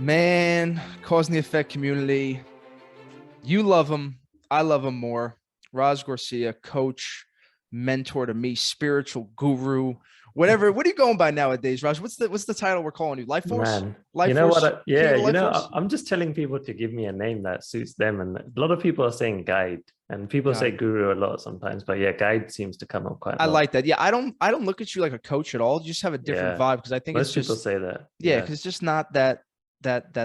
Man, cause and the effect community. You love him. I love him more. Raj Gorsia, coach, mentor to me, spiritual guru, whatever. What are you going by nowadays, Raj? What's the title we're calling you? Life Force? Man, Life you know Force? what? King of Yeah, the Life Force? I'm just telling people to give me a name that suits them. And a lot of people are saying guide, and people say Guide. guru a lot sometimes, but yeah, guide seems to come up quite I a lot. like that. Yeah, I don't look at you like a coach at all. You just have a different Yeah, vibe because I think it's most people just say that. yeah, Yeah, because it's just not that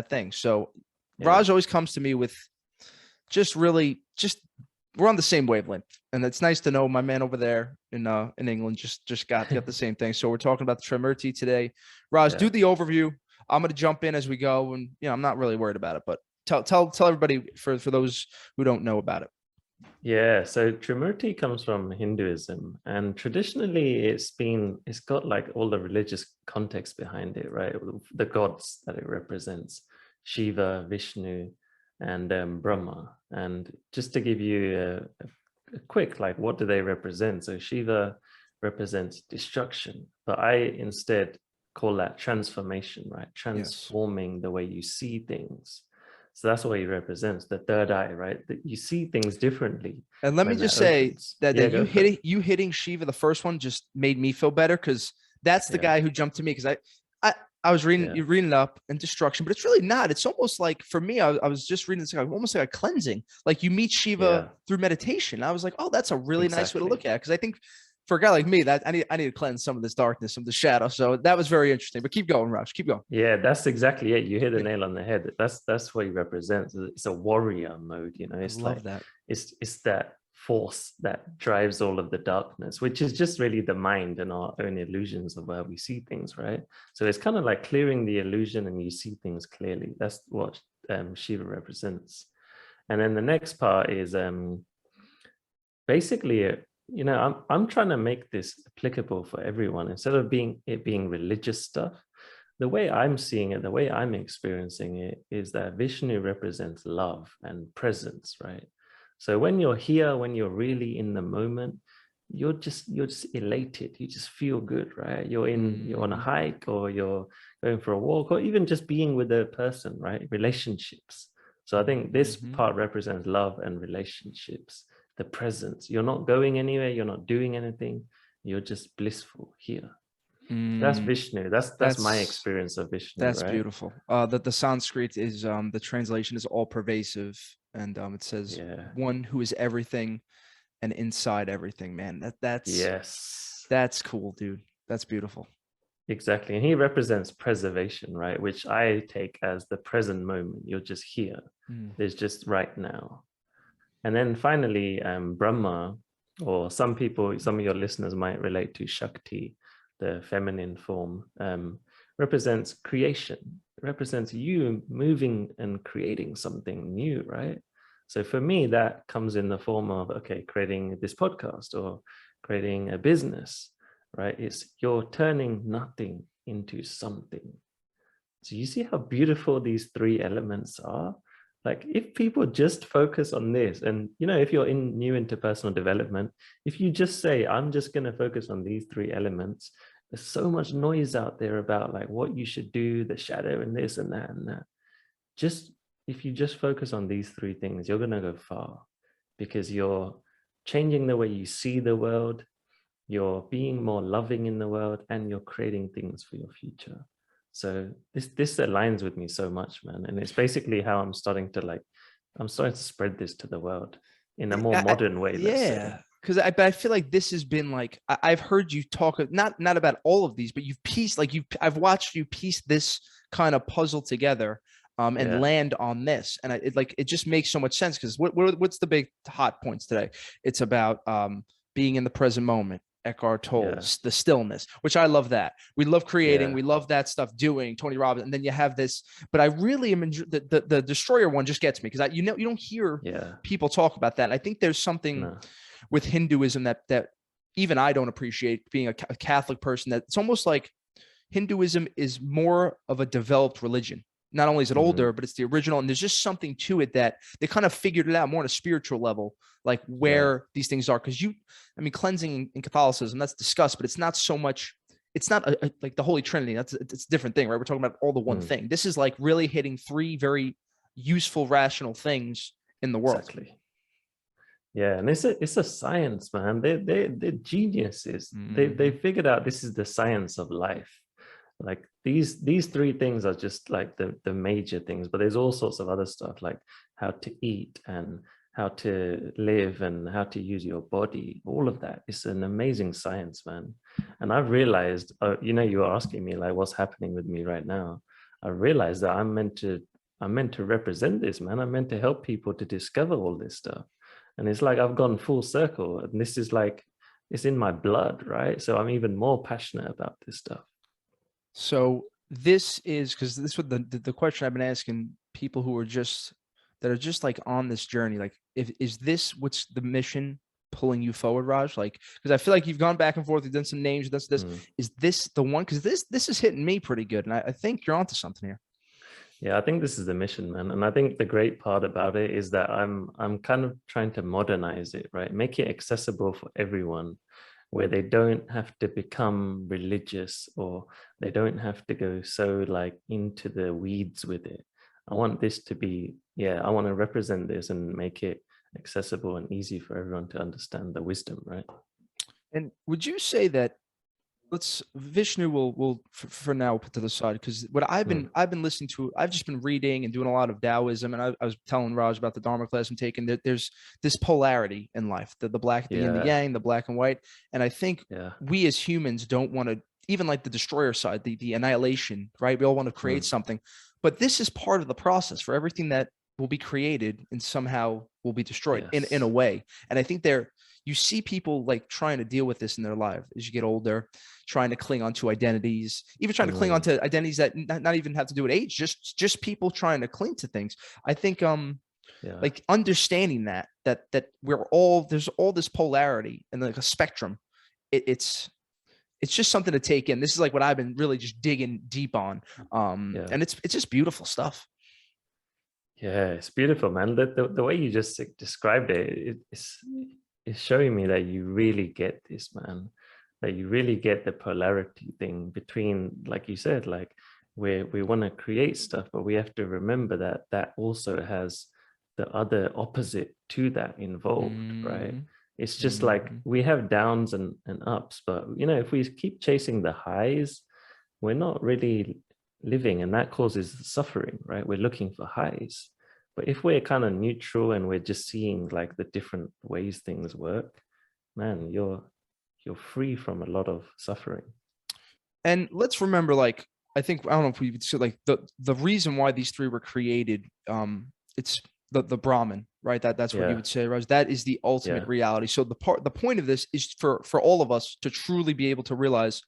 thing. So yeah, Raj always comes to me with just really just we're on the same wavelength, and it's nice to know my man over there in England just got the same thing. So we're talking about the Trimurti today. Raj, yeah. do the overview. I'm going to jump in as we go, and I'm not really worried about it, but tell everybody for those who don't know about it. Yeah, so Trimurti comes from Hinduism, and traditionally it's got like all the religious context behind it, right? The gods that it represents, Shiva, Vishnu, and Brahma. And just to give you a quick, like, what do they represent? So Shiva represents destruction, but I instead call that transformation, right? Yes. Transforming the way you see things. So that's what he represents, the third eye, right? That you see things differently And let me when just that say opens. that Yeah, you go for it. hitting Shiva the first one just made me feel better because that's the Yeah, guy who jumped to me because I was reading yeah, you reading it up and destruction, but it's really not. It's almost like for me, I was just reading this like almost like a cleansing. Like you meet Shiva yeah, through meditation. I was like, oh, that's a really nice way to look exactly. at it because I think for a guy like me, that I need to cleanse some of this darkness, some of the shadow. So that was very interesting. But keep going, Raj. Keep going. Yeah, that's exactly it. You hit the nail on the head. That's what he represents. It's a warrior mode, I It's love like that. it's that force that drives all of the darkness, which is just really the mind and our own illusions of where we see things, right? So it's kind of like clearing the illusion and you see things clearly. That's what Shiva represents. And then the next part is basically I'm trying to make this applicable for everyone instead of being religious stuff. The way I'm seeing it, the way I'm experiencing it is that Vishnu represents love and presence, right? So when you're here, when you're really in the moment, you're just elated. You just feel good, right? You're on a hike, or you're going for a walk, or even just being with a person, right? Relationships. So I think this Mm-hmm. part represents love and relationships, the presence. You're not going anywhere, you're not doing anything, you're just blissful here. That's Mm, Vishnu. That's my that's experience of Vishnu, That's right? beautiful. The Sanskrit is the translation is all pervasive, and it says Yeah. one who is everything and inside everything. Man, Yes. that's cool, dude. That's beautiful. Exactly. And he represents preservation, right? Which I take as the present moment. You're just here. Mm. There's just right now. And then finally, Brahma, or some of your listeners might relate to Shakti, the feminine form, represents creation. It represents you moving and creating something new, right? So for me, that comes in the form of, okay, creating this podcast or creating a business, right? It's you're turning nothing into something. So you see how beautiful these three elements are? Like if people just focus on this, and if you're new into personal development, if you just say, I'm just going to focus on these three elements, there's so much noise out there about like what you should do, the shadow and this and that and that. Just if you just focus on these three things, you're going to go far because you're changing the way you see the world, you're being more loving in the world, and you're creating things for your future. So this aligns with me so much, man. And it's basically how I'm starting to spread this to the world in a more modern way, let's say. Yeah, because I feel like this has been like I've heard you talk not about all of these, but you've pieced like I've watched you piece this kind of puzzle together, and Yeah. land on this, and it just makes so much sense because what's the big hot points today? It's about being in the present moment. Eckhart Tolle, Yeah. the stillness, which I love that. We love creating, Yeah. we love that stuff doing, Tony Robbins, and then you have this, but I really am the destroyer one just gets me because you don't hear Yeah. people talk about that. And I think there's something No. with Hinduism that even I don't appreciate being a Catholic person, that it's almost like Hinduism is more of a developed religion. Not only is it Mm-hmm. older, but it's the original. And there's just something to it that they kind of figured it out more on a spiritual level, like Yeah. where these things are. Because cleansing in Catholicism, that's discussed, but it's not so much, it's not like the Holy Trinity. It's a different thing, right? We're talking about all the one thing. This is like really hitting three very useful, rational things in the world. Exactly. Yeah, and it's a science, man. They're geniuses. They figured out this is the science of life. Like these three things are just like the major things, but there's all sorts of other stuff like how to eat and how to live and how to use your body. All of that. It's an amazing science, man. And I've realized, you know, you were asking me like what's happening with me right now. I realized that I'm meant to represent this, man. I'm meant to help people to discover all this stuff. And it's like I've gone full circle, and this is like it's in my blood, right? So I'm even more passionate about this stuff. So this is because this was the question I've been asking people who are just like on this journey. Like, is this what's the mission pulling you forward, Raj? Like, because I feel like you've gone back and forth, you've done some names, this. Is this the one? Because this is hitting me pretty good, and I think you're onto something here. Yeah, I think this is the mission, man. And I think the great part about it is that I'm kind of trying to modernize it, right? Make it accessible for everyone, where they don't have to become religious or they don't have to go so like into the weeds with it. I want this to be, I want to represent this and make it accessible and easy for everyone to understand the wisdom, right? And would you say that Vishnu will for now put to the side, because what I've been listening to, I've just been reading and doing a lot of Taoism, and I was telling Raj about the Dharma class I'm taking, that there's this polarity in life, the black, the yin, the yang, the black and white. And I think we as humans don't want to, even like the destroyer side, the annihilation, right? We all want to create something, but this is part of the process for everything that will be created and somehow will be destroyed in a way. And I think you see people like trying to deal with this in their life as you get older, trying to cling onto identities, even trying to cling onto identities that not even have to do with age, just people trying to cling to things. I think like understanding that there's all this polarity and like a spectrum. It's just something to take in. This is like what I've been really just digging deep on. And it's just beautiful stuff. Yeah, it's beautiful, man. The way you just described it's showing me that you really get this, man. That you really get the polarity thing between, like you said, like we want to create stuff, but we have to remember that also has the other opposite to that involved, right? It's just like we have downs and ups, but you know, if we keep chasing the highs, we're not really living, and that causes suffering, right? We're looking for highs. But if we're kind of neutral and we're just seeing like the different ways things work, man, you're free from a lot of suffering. And let's remember, like, I don't know if we would say like the reason why these three were created, it's the Brahman, right? That's what you would say, Raj. That is the ultimate reality. So the point of this is for all of us to truly be able to realize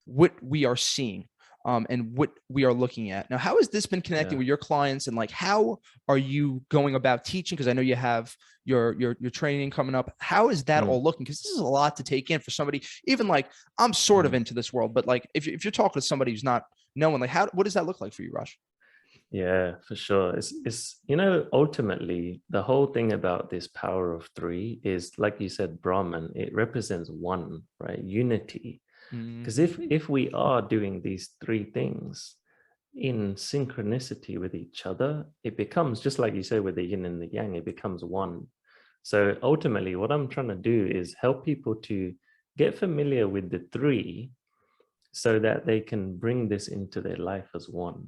what we are seeing. And what we are looking at. Now, how has this been connecting with your clients, and like how are you going about teaching? Because I know you have your training coming up. How is that all looking? Because this is a lot to take in for somebody. Even like I'm sort of into this world, but like if you're talking to somebody who's not knowing, like what does that look like for you, Raj? Yeah, for sure. It's you know, ultimately the whole thing about this power of three is, like you said, Brahman. It represents one, right? Unity. Because if we are doing these three things in synchronicity with each other, it becomes, just like you say with the yin and the yang, it becomes one. So ultimately, what I'm trying to do is help people to get familiar with the three so that they can bring this into their life as one.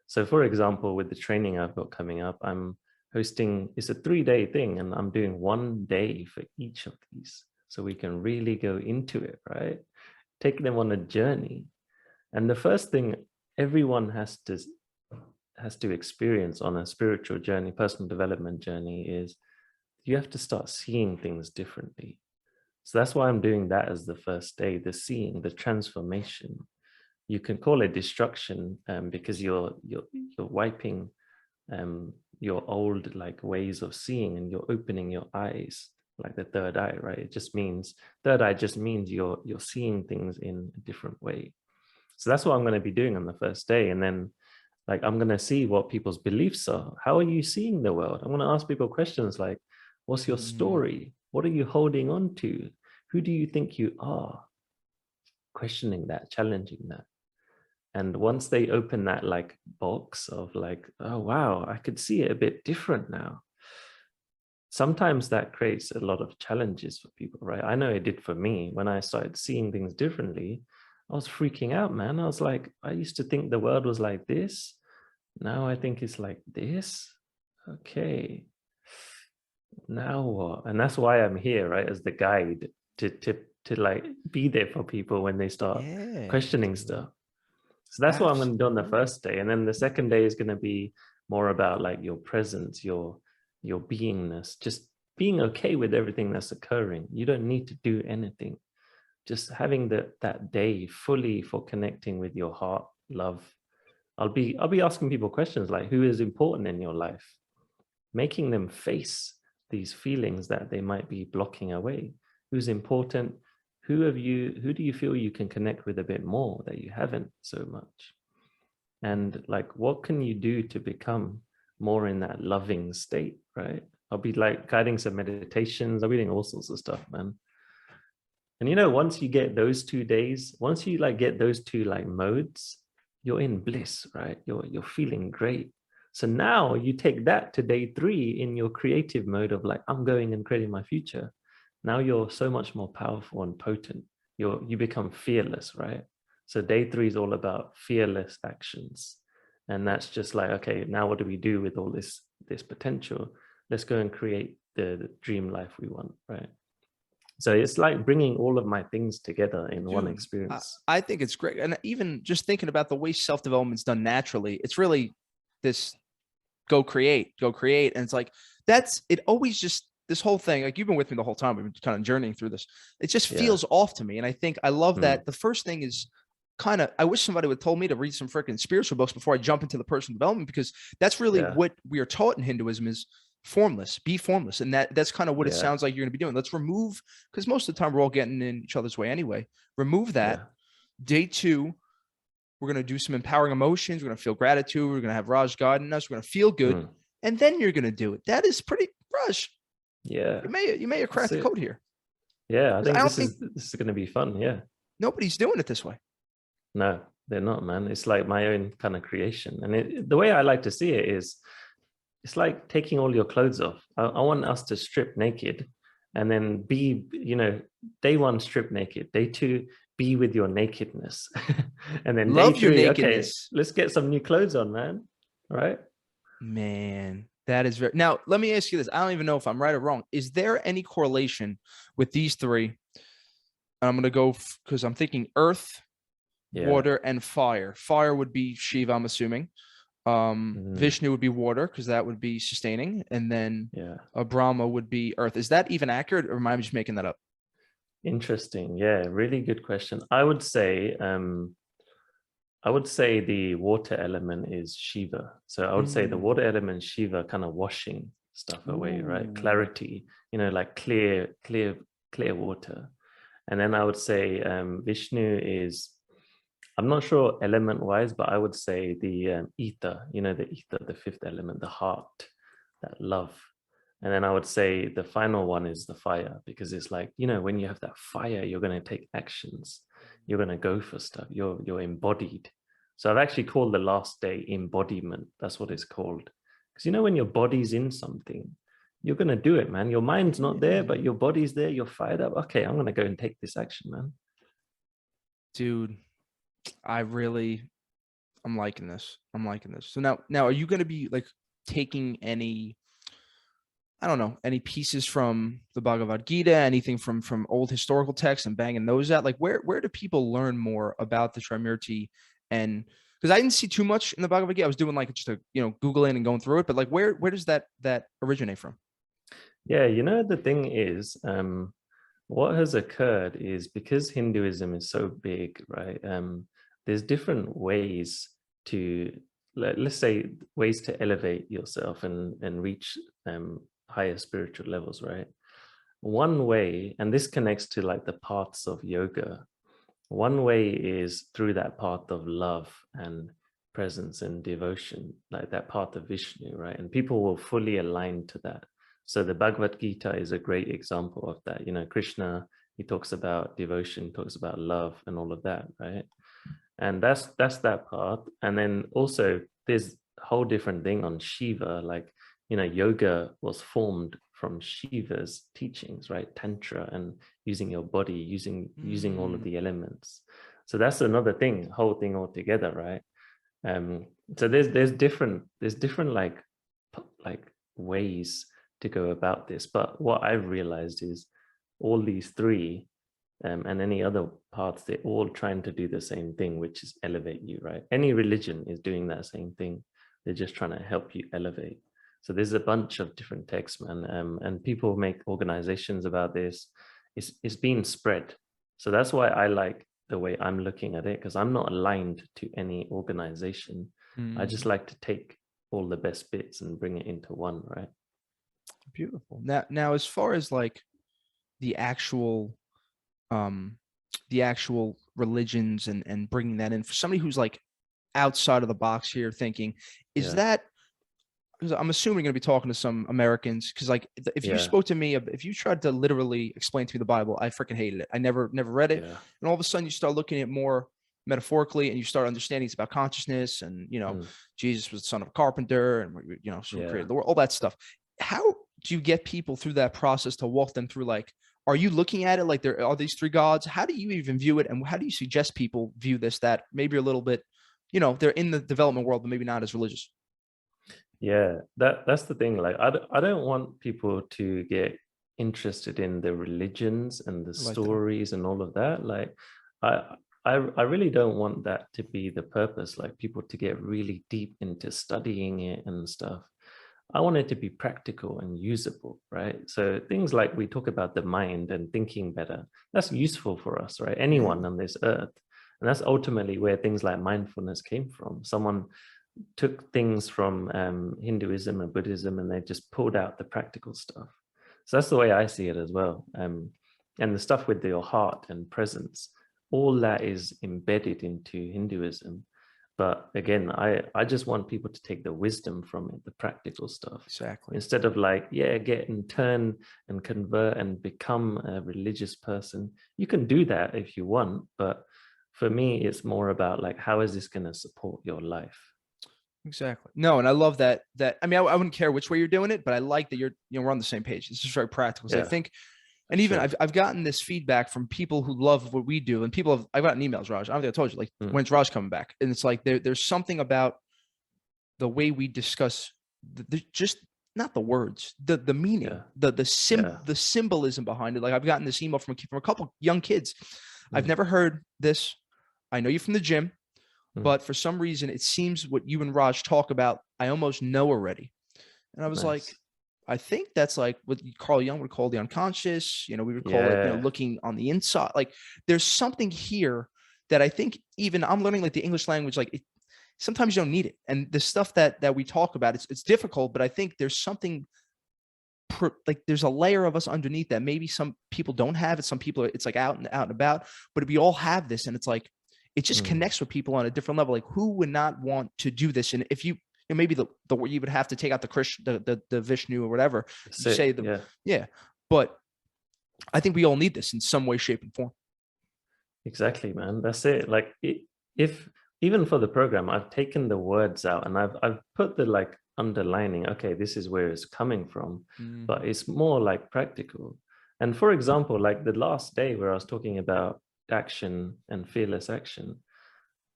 So for example, with the training I've got coming up, I'm hosting, it's a 3-day thing, and I'm doing 1 day for each of these. So we can really go into it, right? Take them on a journey. And the first thing everyone has to experience on a spiritual journey, personal development journey, is you have to start seeing things differently. So that's why I'm doing that as the first day, the seeing, the transformation. You can call it destruction, because you're wiping your old like ways of seeing, and you're opening your eyes, like the third eye, right? It just means, third eye just means you're seeing things in a different way. So that's what I'm going to be doing on the first day. And then like, I'm going to see what people's beliefs are. How are you seeing the world? I'm going to ask people questions like, what's your story? What are you holding on to? Who do you think you are? questioning that, challenging that. And once they open that like box of like, oh, wow, I could see it a bit different now. Sometimes that creates a lot of challenges for people, right? I know it did for me. When I started seeing things differently, I was freaking out, man. I was like, I used to think the world was like this. Now I think it's like this. Okay. Now what? And that's why I'm here, right? As the guide to like be there for people when they start Yeah, questioning dude. stuff. So that's what I'm going to do on the Absolutely. first day. And then the second day is going to be more about like your presence, your beingness, just being okay with everything that's occurring. You don't need to do anything. Just having that day fully for connecting with your heart, love. I'll be asking people questions like, who is important in your life? Making them face these feelings that they might be blocking away. Who's important? Who do you feel you can connect with a bit more that you haven't so much? And like, what can you do to become more in that loving state, right? I'll be like guiding some meditations. I'll be doing all sorts of stuff, man. And once you get those 2 days, once you like get those two like modes, you're in bliss, right? You're feeling great. So now you take that to day 3 in your creative mode of like, I'm going and creating my future. Now you're so much more powerful and potent. You become fearless, right? So day 3 is all about fearless actions. And that's just like, okay, now what do we do with all this potential? Let's go and create the dream life we want, right? So it's like bringing all of my things together in one Dude, experience. I think it's great. And even just thinking about the way self-development's done naturally, it's really this go create. And it's like, it always just, this whole thing, like you've been with me the whole time. We've been kind of journeying through this. It just Yeah. feels off to me. And I think I love Mm. that. The first thing is I wish somebody would have told me to read some freaking spiritual books before I jump into the personal development, because that's really what we are taught in Hinduism is formless, be formless. And that's kind of what it sounds like you're going to be doing. Let's remove, because most of the time we're all getting in each other's way anyway. Remove that. Day 2, we're going to do some empowering emotions. We're going to feel gratitude. We're going to have Raj guiding us. We're going to feel good. And then you're going to do it. That is pretty, Raj. Yeah. You may have cracked the code here. Yeah. I think this is going to be fun. Yeah. Nobody's doing it this way. No, they're not, man. It's like my own kind of creation. And the way I like to see it is, it's like taking all your clothes off. I want us to strip naked and then be, day 1, strip naked. Day 2, be with your nakedness. And then Love day 3, your nakedness. okay, let's get some new clothes on, man. All right. Man, that is very. Now, let me ask you this. I don't even know if I'm right or wrong. Is there any correlation with these 3? I'm going to go because I'm thinking earth, water, and fire. Fire would be Shiva, I'm assuming. Vishnu would be water because that would be sustaining. And then Brahma would be earth. Is that even accurate, or am I just making that up? Interesting. Yeah, really good question. I would say the water element is Shiva. So I would say the water element, Shiva, kind of washing stuff away, right? Clarity, like clear water. And then I would say Vishnu is, I'm not sure element wise, but I would say the ether, the ether, the 5th element, the heart, that love. And then I would say the final one is the fire, because it's like, when you have that fire, you're going to take actions. You're going to go for stuff. You're embodied. So I've actually called the last day embodiment. That's what it's called. Because when your body's in something, you're going to do it, man. Your mind's not there, but your body's there. You're fired up. Okay, I'm going to go and take this action, man. Dude, I'm liking this. So now are you going to be like taking any, I don't know, any pieces from the Bhagavad Gita, anything from old historical texts and banging those out? Like where do people learn more about the Trimurti? And because I didn't see too much in the Bhagavad Gita, I was doing like just a, Googling and going through it, but like where does that originate from? Yeah, the thing is, what has occurred is because Hinduism is so big, right? There's different ways to, let's say, ways to elevate yourself and reach higher spiritual levels, right? One way, and this connects to like the paths of yoga. One way is through that path of love and presence and devotion, like that path of Vishnu, right? And people will fully align to that. So the Bhagavad Gita is a great example of that. Krishna he talks about devotion, talks about love and all of that, right? And that's that part. And then also there's a whole different thing on Shiva, like, you know, yoga was formed from Shiva's teachings, right? Tantra, and using your body, using all of the elements. So that's another thing, whole thing altogether, right? So there's different like ways to go about this. But what I've realized is all these three, and any other parts, they're all trying to do the same thing, which is elevate you, right? Any religion is doing that same thing. They're just trying to help you elevate. So there's a bunch of different texts, man, and people make organizations about this. It's being spread. So that's why I like the way I'm looking at it, because I'm not aligned to any organization. I just like to take all the best bits and bring it into one, right? Beautiful. Now, as far as like the actual religions and bringing that in for somebody who's like outside of the box here, thinking, is that, because I'm assuming you're going to be talking to some Americans, because like if you spoke to me, if you tried to literally explain to me the Bible, I freaking hated it. I never read it. And all of a sudden you start looking at more metaphorically, and you start understanding it's about consciousness, and you know, Jesus was the son of a carpenter, and you know, so created the world, all that stuff. How do you get people through that process to walk them through, like, are you looking at it like there are these three gods? How do you even view it? And how do you suggest people view this, that maybe a little bit, you know, they're in the development world, but maybe not as religious? Yeah, that's the thing. Like, I don't want people to get interested in the religions and the stories and all of that. Like, I really don't want that to be the purpose, like people to get really deep into studying it and stuff. I want it to be practical and usable, right? So things like we talk about the mind and thinking better, that's useful for us, right? Anyone on this earth. And that's ultimately where things like mindfulness came from. Someone took things from Hinduism and Buddhism, and they just pulled out the practical stuff. So that's the way I see it as well. And the stuff with your heart and presence, all that is embedded into Hinduism. But again, I just want people to take the wisdom from it, the practical stuff. Exactly. Instead of like, get and turn and convert and become a religious person. You can do that if you want, but for me, it's more about like, how is this going to support your life? Exactly. No, and I love that. I mean, I wouldn't care which way you're doing it, but I like that we're on the same page. It's just very practical. So I think, and even I've gotten this feedback from people who love what we do, and I've gotten emails, Raj. I don't think I told you, like, when's Raj coming back? And it's like there's something about the way we discuss just not the words, the meaning, the symbolism behind it. Like, I've gotten this email from a couple young kids. I've never heard this. I know you from the gym, but for some reason it seems what you and Raj talk about, I almost know already. And I was like, I think that's like what Carl Jung would call the unconscious. You know, we would call it, you know, looking on the inside. Like, there's something here that I think even I'm learning, like the English language, like sometimes you don't need it. And the stuff that we talk about, it's difficult, but I think there's something like there's a layer of us underneath that maybe some people don't have it. Some people it's like out and about, but we all have this. And it's like, it just connects with people on a different level. Like, who would not want to do this? And if you maybe the you would have to take out the Krishna, the Vishnu or whatever, say but I think we all need this in some way, shape, and form. Exactly, man. That's it. Like, if even for the program, I've taken the words out and I've put the like underlining, okay, this is where it's coming from, but it's more like practical. And for example, like the last day where I was talking about action and fearless action,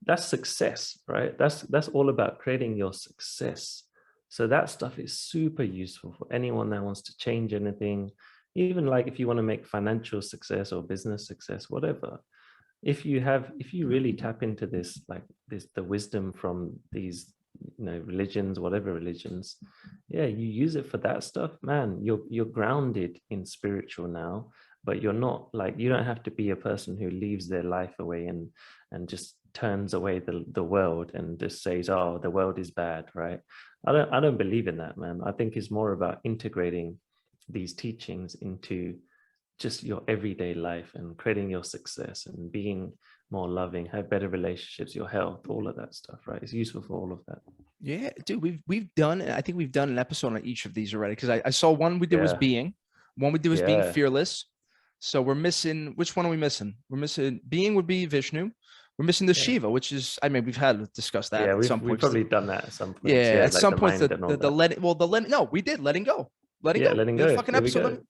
that's success, right? That's all about creating your success. So that stuff is super useful for anyone that wants to change anything, even like if you want to make financial success or business success, whatever. If you really tap into this, like the wisdom from these, you know, religions, whatever religions, you use it for that stuff, man, you're grounded in spiritual now, but you're not like, you don't have to be a person who leaves their life away and just turns away the world and just says, oh, the world is bad, right? I don't believe in that, man. I think it's more about integrating these teachings into just your everyday life and creating your success and being more loving, have better relationships, your health, all of that stuff, right? It's useful for all of that. Yeah, dude, we've done, I think we've done an episode on each of these already, because I saw one we did was being fearless. So we're missing, which one are we missing? We're missing, being would be Vishnu. We're missing the Yeah. Shiva, which is, I mean, we've had discussed that Yeah, at some we've points. probably done that at some points. Yeah, Yeah, at like some the points, mind and all the that. letting, well, the letting, no, we did letting go. Letting Yeah, go. letting We had a go. fucking There we episode. go.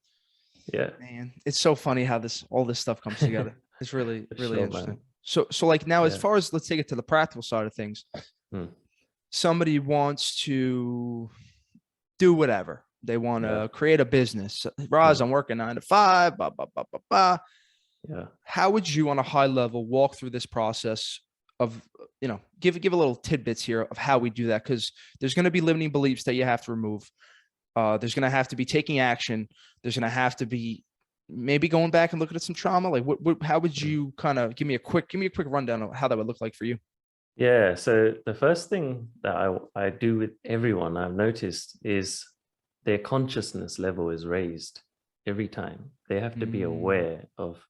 Yeah. Man, it's so funny how all this stuff comes together. It's really, For really sure, interesting. man. So like now, as Yeah. far as, let's take it to the practical side of things. Hmm. Somebody wants to do whatever. They want to Yeah. create a business. Roz, I'm working 9 to 5, blah, blah, blah, blah, blah. Yeah. How would you, on a high level, walk through this process of, give a little tidbits here of how we do that? Because there's going to be limiting beliefs that you have to remove. There's going to have to be taking action. There's going to have to be maybe going back and looking at some trauma. Like how would you kind of give me a quick rundown of how that would look like for you? Yeah. So the first thing that I do with everyone I've noticed is their consciousness level is raised every time. They have to be aware of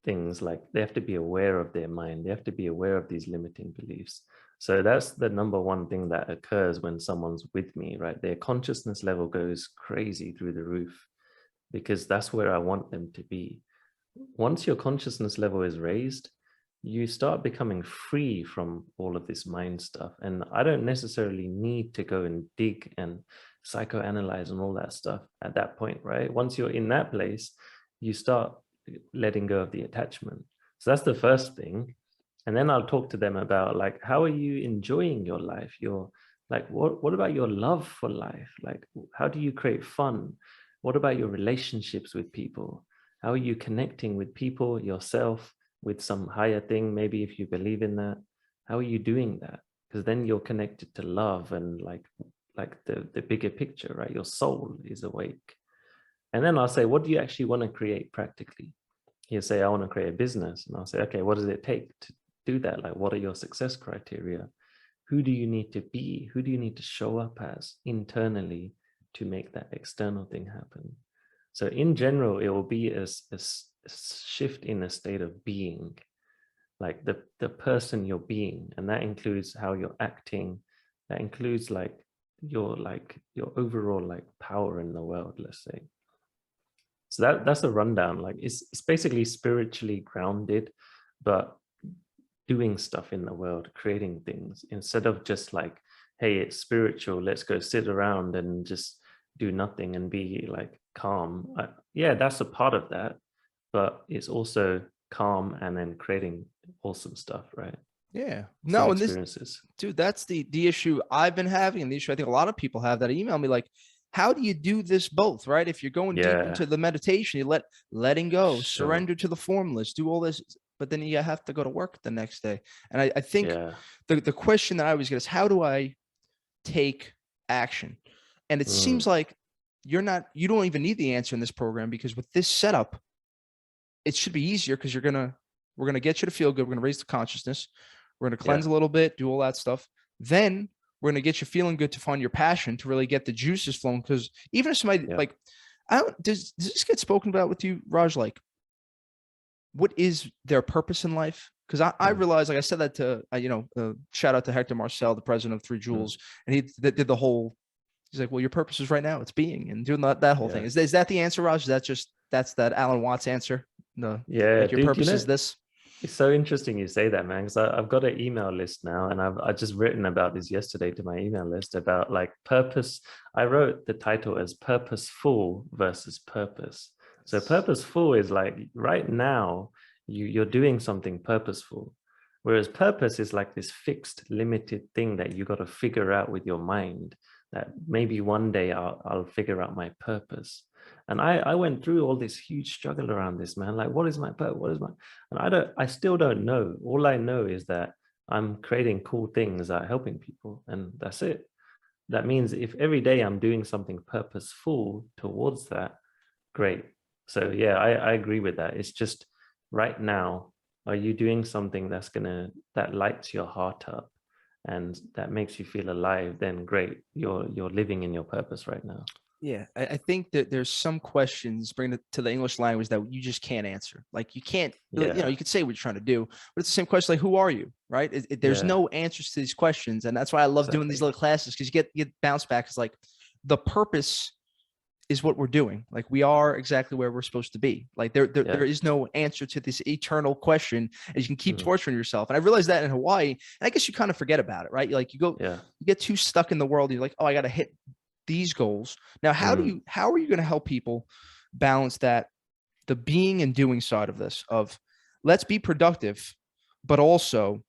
things, like they have to be aware of their mind. They have to be aware of these limiting beliefs. So that's the number one thing that occurs when someone's with me, right? Their consciousness level goes crazy through the roof, because that's where I want them to be. Once your consciousness level is raised, you start becoming free from all of this mind stuff. And I don't necessarily need to go and dig and psychoanalyze and all that stuff at that point, right? Once you're in that place, you start letting go of the attachment. So that's the first thing. And then I'll talk to them about, like, how are you enjoying your life? What about your love for life? Like, how do you create fun? What about your relationships with people? How are you connecting with people, yourself, with some higher thing? Maybe if you believe in that, how are you doing that? Because then you're connected to love and like the bigger picture, right? Your soul is awake. And then I'll say, what do you actually want to create practically? He'll say, I want to create a business. And I'll say, okay, what does it take to do that? Like, what are your success criteria? Who do you need to be? Who do you need to show up as internally to make that external thing happen? So in general, it will be a shift in a state of being, like the person you're being. And that includes how you're acting. That includes your overall power in the world, let's say. So that's a rundown. Like it's basically spiritually grounded, but doing stuff in the world, creating things, instead of just like, hey, it's spiritual, let's go sit around and just do nothing and be like calm. Yeah, that's a part of that, but it's also calm and then creating awesome stuff, right? Yeah. Awesome No, and experiences. dude, that's the issue I've been having, and the issue I think a lot of people have that email me like, how do you do this both, right? If you're going deep into the meditation, you letting go, surrender to the formless, do all this, but then you have to go to work the next day. And I think the question that I always get is, how do I take action? And it seems like you don't even need the answer in this program, because with this setup, it should be easier, because we're going to get you to feel good. We're going to raise the consciousness. We're going to cleanse a little bit, do all that stuff. Then we're going to get you feeling good to find your passion, to really get the juices flowing. Because even if somebody does this get spoken about with you, Raj? Like, what is their purpose in life? Because I realized, like I said that to, shout out to Hector Marcel, the president of Three Jewels, and he did the whole, he's like, well, your purpose is right now, it's being, and doing that whole thing. Is that the answer, Raj? That's that Alan Watts answer? Like your dude, purpose is this? It's so interesting you say that, man, because I've got an email list now, and I've just written about this yesterday to my email list about like purpose. I wrote the title as purposeful versus purpose. So purposeful is like right now you're doing something purposeful, whereas purpose is like this fixed, limited thing that you got to figure out with your mind, that maybe one day I'll figure out my purpose. And I went through all this huge struggle around this, man. Like, what is my purpose? What is my, and I still don't know. All I know is that I'm creating cool things that are helping people, and that's it. That means if every day I'm doing something purposeful towards that, great. So yeah, I agree with that. It's just right now, are you doing something that lights your heart up and that makes you feel alive? Then great, you're living in your purpose right now. Yeah, I think that there's some questions, bringing it to the English language, that you just can't answer. Like you can't, you could say what you're trying to do, but it's the same question, like, who are you, right? There's no answers to these questions. And that's why I love doing these little classes, because you get bounced back. It's like the purpose is what we're doing. Like we are exactly where we're supposed to be. Like there is no answer to this eternal question, and you can keep torturing yourself. And I realized that in Hawaii, and I guess you kind of forget about it, right? Like you get too stuck in the world. You're like, oh, I got to hit these goals. Now, how are you going to help people balance that, the being and doing side of this, of let's be productive, but also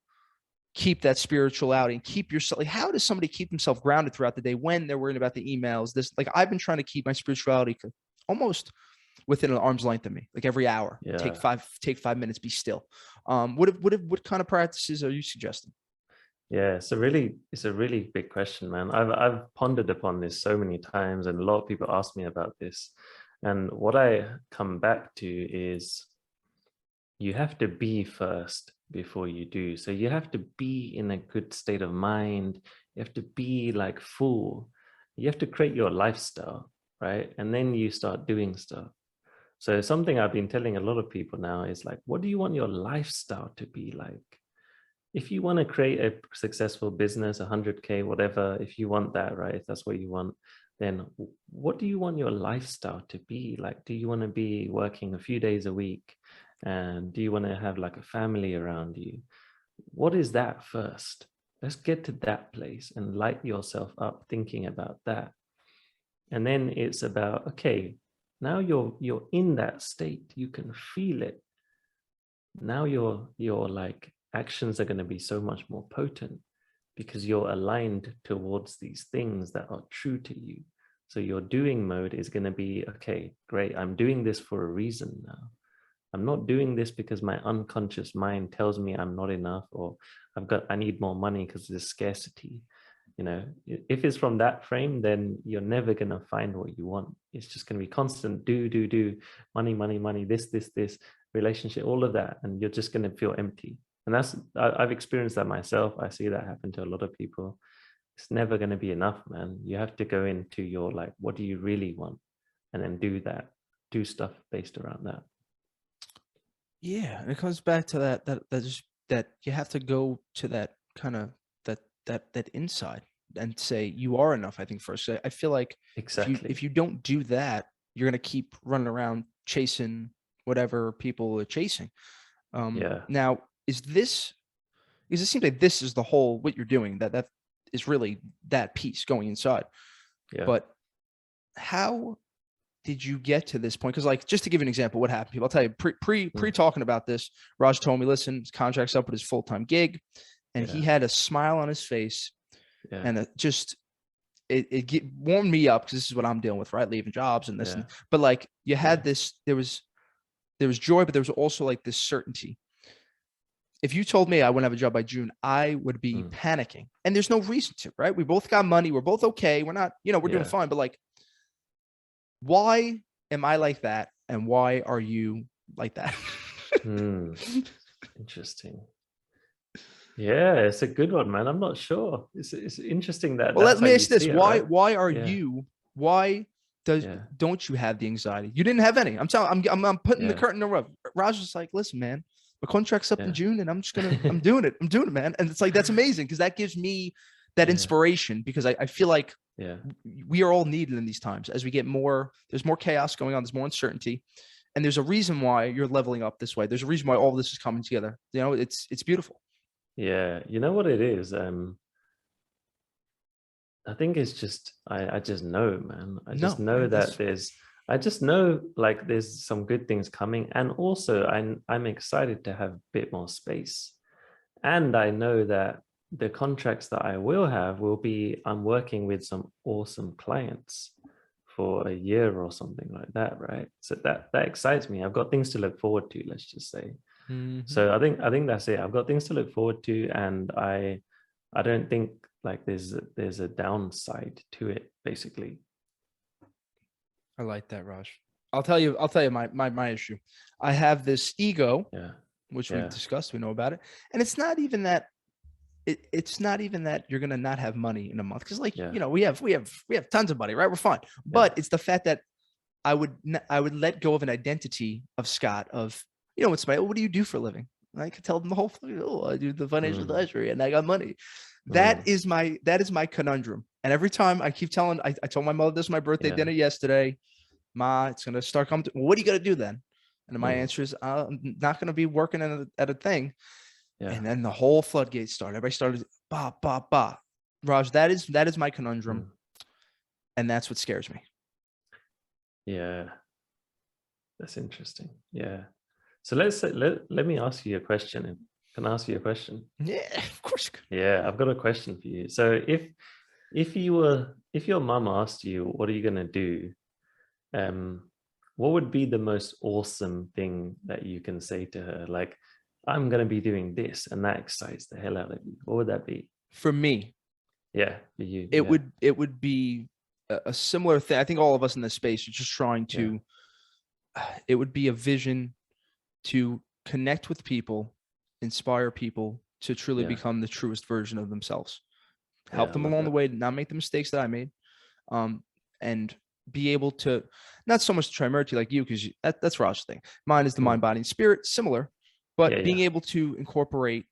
keep that spirituality and keep yourself, like, how does somebody keep themselves grounded throughout the day when they're worrying about the emails? This, like, I've been trying to keep my spirituality almost within an arm's length of me, like every hour, take 5 minutes, be still. What kind of practices are you suggesting? Yeah, it's a really big question, man. I've pondered upon this so many times, and a lot of people ask me about this. And what I come back to is you have to be first before you do. So you have to be in a good state of mind. You have to be like full. You have to create your lifestyle, right? And then you start doing stuff. So something I've been telling a lot of people now is like, what do you want your lifestyle to be like? If you want to create a successful business, 100K, whatever, if you want that, right? If that's what you want, then what do you want your lifestyle to be like? Do you want to be working a few days a week? And do you want to have like a family around you? What is that first? Let's get to that place and light yourself up thinking about that. And then it's about, okay, now you're in that state, you can feel it. Now your like actions are going to be so much more potent because you're aligned towards these things that are true to you. So your doing mode is going to be, okay, great, I'm doing this for a reason now. I'm not doing this because my unconscious mind tells me I'm not enough, or I need more money because there's scarcity. You know, if it's from that frame, then you're never going to find what you want. It's just going to be constant do, money, this, relationship, all of that. And you're just going to feel empty. And I've experienced that myself. I see that happen to a lot of people. It's never going to be enough, man. You have to go into your, like, what do you really want? And then do stuff based around that. Yeah. And it comes back to that you have to go to that kind of that inside and say you are enough. I think first, I feel like exactly, if you don't do that, you're going to keep running around chasing whatever people are chasing. Now, it seems like this is the whole, what you're doing, that is really that piece going inside. But how did you get to this point? Because, like, just to give you an example, what happened, people, I'll tell you, pre talking about this, Raj told me, listen, his contract's up with his full-time gig, and he had a smile on his face, and it warmed me up, because this is what I'm dealing with, right? Leaving jobs and this, but like, you had this, there was joy, but there was also like this certainty. If you told me I wouldn't have a job by June, I would be panicking, and there's no reason to, right? We both got money, we're both okay, we're not, we're doing fine, but like, why am I like that? And why are you like that? Interesting. Yeah, it's a good one, man. I'm not sure. It's interesting that. Well, let me ask this: why are you? Why don't you have the anxiety? You didn't have any. I'm I'm putting the curtain in the rug. Raj was like, listen, man, my contract's up in June, and I'm doing it. I'm doing it, man. And it's like, that's amazing, because that gives me that inspiration, because I feel like we are all needed in these times. As we get more, there's more chaos going on, there's more uncertainty, and there's a reason why you're leveling up this way. There's a reason why all this is coming together. It's beautiful. Yeah, you know what it is? I think it's just, I just know, man. I just know that I just know, like, there's some good things coming. And also I'm excited to have a bit more space. And I know that the contracts that I will have will be, I'm working with some awesome clients for a year or something like that, right? So that excites me. I've got things to look forward to, let's just say. So I think that's it. I've got things to look forward to, and I don't think like there's a downside to it, basically. I like that, Raj. I'll tell you my issue. I have this ego, which we've discussed, we know about it. And it's not even that it's not even that you're gonna not have money in a month, because, like, we have tons of money, right? We're fine. But it's the fact that I would let go of an identity of Scott, of, what do you do for a living? I could tell them the whole thing. Oh, I do the financial advisory and I got money. That is my conundrum. And every time I keep telling, I told my mother this was my birthday dinner yesterday. Ma, it's gonna start coming. Well, what are you gonna do then? And my answer is, I'm not gonna be working at a thing. Yeah. And then the whole floodgates started. Everybody started, bah, bah, bah. Raj, that is my conundrum, and that's what scares me. Yeah, that's interesting. Yeah. So let me ask you a question. Can I ask you a question? Yeah, of course. Yeah, I've got a question for you. So if your mom asked you, what are you gonna do? What would be the most awesome thing that you can say to her? Like, I'm gonna be doing this, and that excites the hell out of you. What would that be? For me, Yeah, for you. it would be a similar thing. I think all of us in this space are just trying to. It would be a vision to connect with people, inspire people to truly become the truest version of themselves. Help them along the way, not make the mistakes that I made, and be able to not so much Trimurti like you, because that's Raj's thing. Mine is the mind, body, and spirit, similar, but being able to incorporate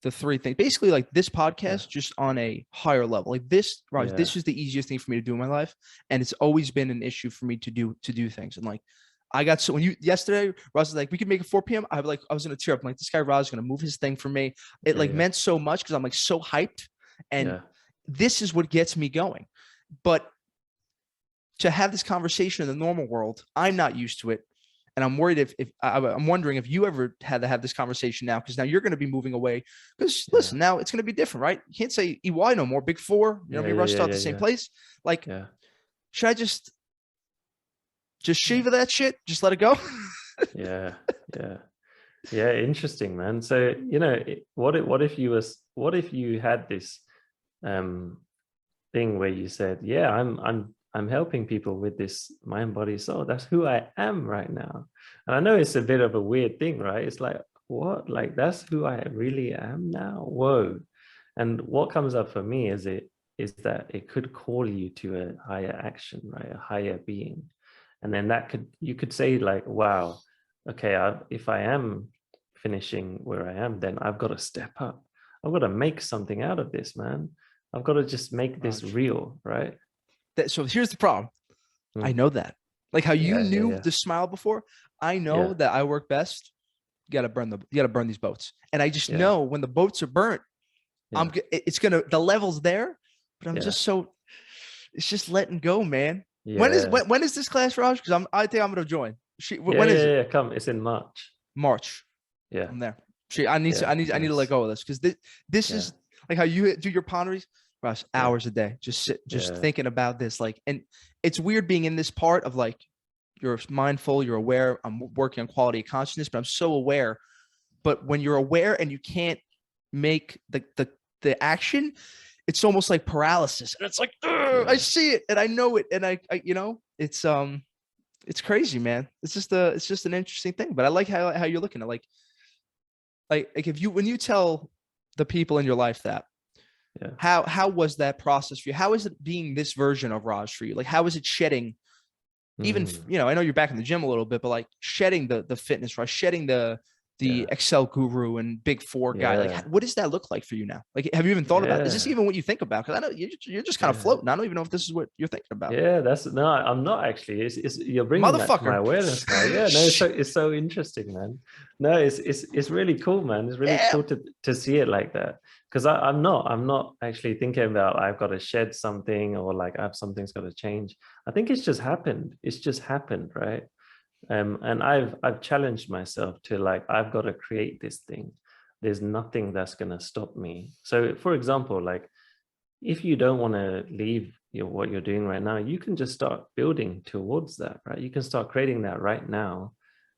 the three things, basically like this podcast, just on a higher level. Like this, Raj, this is the easiest thing for me to do in my life, and it's always been an issue for me to do things. And like, I got so when you yesterday, Raj was like, we could make it 4 p.m. I was gonna tear up. I'm like, this guy Raj is gonna move his thing for me. It meant so much because I'm like so hyped, and this is what gets me going. But to have this conversation in the normal world, I'm not used to it. And I'm worried if I'm wondering if you ever had to have this conversation now, because now you're going to be moving away. Because listen, now it's going to be different, right? You can't say EY no more, Big Four. You know, we rushed out the same place. Like, should I just shiva that shit? Just let it go? Yeah. Interesting, man. So what if you had this thing where you said, I'm helping people with this mind, body, soul. That's who I am right now. And I know it's a bit of a weird thing, right? It's like, what? Like, that's who I really am now? Whoa. And what comes up for me is that it could call you to a higher action, right? A higher being. And then you could say like, wow, okay, if I am finishing where I am, then I've got to step up. I've got to make something out of this, man. I've got to just make this real, right? So here's the problem. I know that. Like how you knew the smile before, I know that I work best. You gotta burn these boats. And I just know when the boats are burnt, the level's there, but I'm just it's just letting go, man. When is this class, Raj? Because I think I'm gonna join. When is it? Come. It's in March. March. Yeah. I'm there. I need to let go of this, because this is like how you do your ponderies. Russ, hours a day, just thinking about this. Like, and it's weird being in this part of like, you're mindful, you're aware. I'm working on quality of consciousness, but I'm so aware. But when you're aware and you can't make the action, it's almost like paralysis. And it's like, I see it and I know it, and I it's crazy, man. It's just an interesting thing. But I like how you're looking at like if when you tell the people in your life that. How was that process for you? How is it being this version of Raj for you? Like, how is it shedding? Even I know you're back in the gym a little bit, but like shedding the fitness Raj, shedding the Excel guru and Big Four guy. Like, what does that look like for you now? Like, have you even thought about it? Is this even what you think about? Because I know you're just kind of floating. I don't even know if this is what you're thinking about. No, I'm not actually. It's you're bringing that to my awareness now. Yeah, no, it's so interesting, man. No, it's really cool, man. It's really cool to see it like that. Because I'm not actually thinking about I've got to shed something or like something's got to change. I think it's just happened. It's just happened, right? And I've challenged myself to like, I've got to create this thing. There's nothing that's going to stop me. So for example, like if you don't want to leave what you're doing right now, you can just start building towards that, right? You can start creating that right now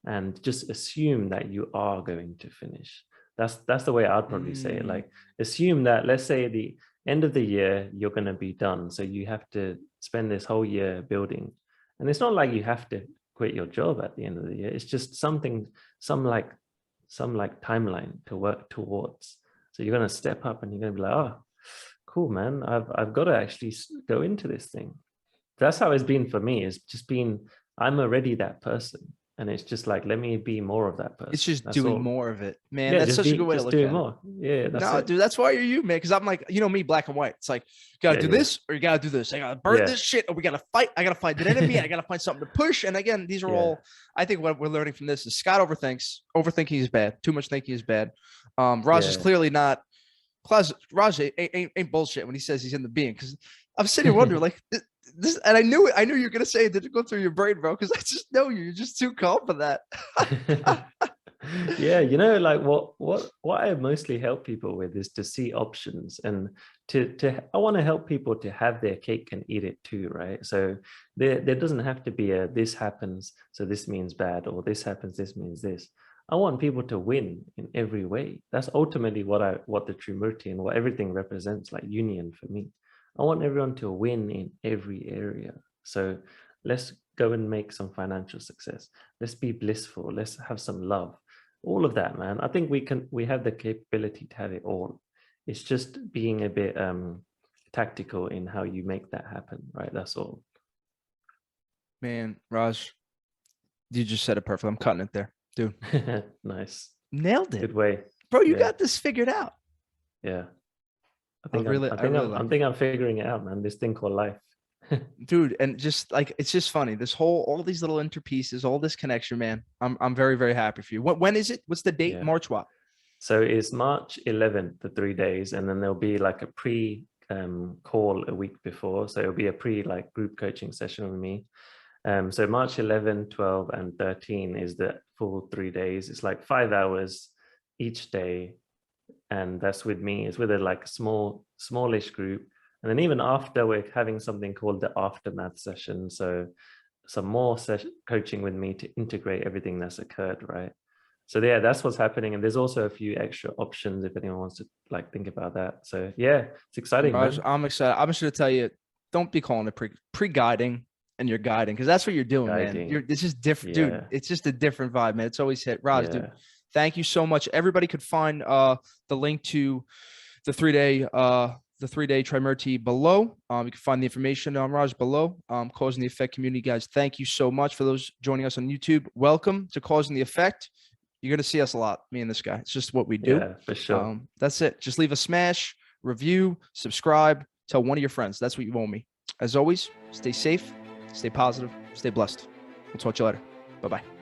and just assume that you are going to finish. That's the way I'd probably say it. Like, assume that, let's say the end of the year, you're going to be done. So you have to spend this whole year building. And it's not like you have to quit your job at the end of the year. It's just some timeline to work towards. So you're going to step up and you're going to be like, oh, cool, man. I've got to actually go into this thing. That's how it's been for me. It's just been, I'm already that person. And it's just like, let me be more of that person. It's just That's doing all. more of it, man. Yeah, That's just such a good way to just look doing at it. more. Yeah, that's No, it. dude, that's why you're you, man. Because I'm like, you know me, black and white. It's like, you gotta do this or you gotta do this. I gotta burn this shit, or we gotta fight. I gotta fight the enemy. I gotta find something to push. And again, these are all. I think what we're learning from this is Scott overthinks. Overthinking is bad. Too much thinking is bad. Raj is clearly not. Raj ain't bullshit when he says he's in the being. Because I'm sitting here wondering, like this, and I knew you were gonna say it didn't go through your brain, bro. Because I just know you're just too calm for that. Yeah, like what I mostly help people with is to see options, and I want to help people to have their cake and eat it too, right? So there doesn't have to be a this happens, so this means bad, or this happens, this means this. I want people to win in every way. That's ultimately what the Trimurti and what everything represents, like union for me. I want everyone to win in every area. So let's go and make some financial success. Let's be blissful. Let's have some love. All of that, man. I think we have the capability to have it all. It's just being a bit tactical in how you make that happen, right? That's all. Man, Raj, you just said it perfect. I'm cutting it there, dude. Nice. Nailed it. Good way. Bro, you got this figured out. Yeah. I think I'm figuring it out, man. This thing called life. Dude, and just like it's just funny. All these little interpieces, all this connection, man. I'm very, very happy for you. When is it? What's the date? Yeah. March what? So it's March 11th, the 3 days, and then there'll be like a pre call a week before. So it'll be a like group coaching session with me. So March 11, 12, and 13 is the full 3 days. It's like 5 hours each day. And that's with me. It's with a like smallish group. And then even after, we're having something called the aftermath session. So some more coaching with me to integrate everything that's occurred, right? So yeah, that's what's happening. And there's also a few extra options if anyone wants to like think about that. So yeah, it's exciting, Raj, man. I'm excited. I'm just gonna tell you, don't be calling it pre-guiding, and you're guiding, because that's what you're doing, man. This is different, dude. It's just a different vibe, man. It's always hit. Raj, dude, thank you so much. Everybody could find the link to the 3-day Trimurti below. You can find the information on Raj below. Cause and the Effect community, guys. Thank you so much for those joining us on YouTube. Welcome to Cause and the Effect. You're gonna see us a lot, me and this guy. It's just what we do. Yeah, for sure. That's it. Just leave a smash, review, subscribe, tell one of your friends. That's what you owe me. As always, stay safe, stay positive, stay blessed. We'll talk to you later. Bye-bye.